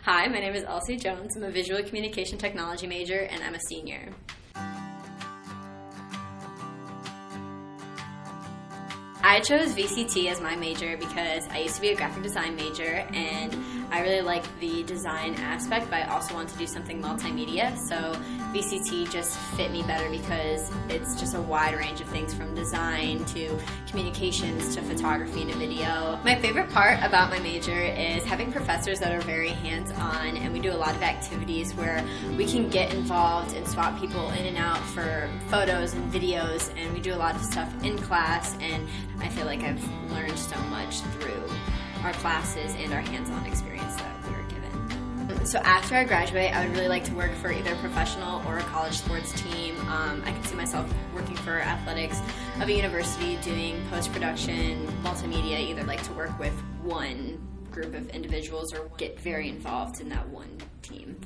Hi, my name is Elsye Jones. I'm a visual communication technology major and I'm a senior. I chose VCT as my major because I used to be a graphic design major and I really like the design aspect, but I also want to do something multimedia, so VCT just fit me better because it's just a wide range of things from design to communications to photography to video. My favorite part about my major is having professors that are very hands-on, and we do a lot of activities where we can get involved and swap people in and out for photos and videos, and we do a lot of stuff in class, and I feel like I've learned so much through our classes and our hands-on experience that we were given. So after I graduate, I would really like to work for either a professional or a college sports team. I could see myself working for athletics of a university doing post-production, multimedia, either like to work with one group of individuals or get very involved in that one team.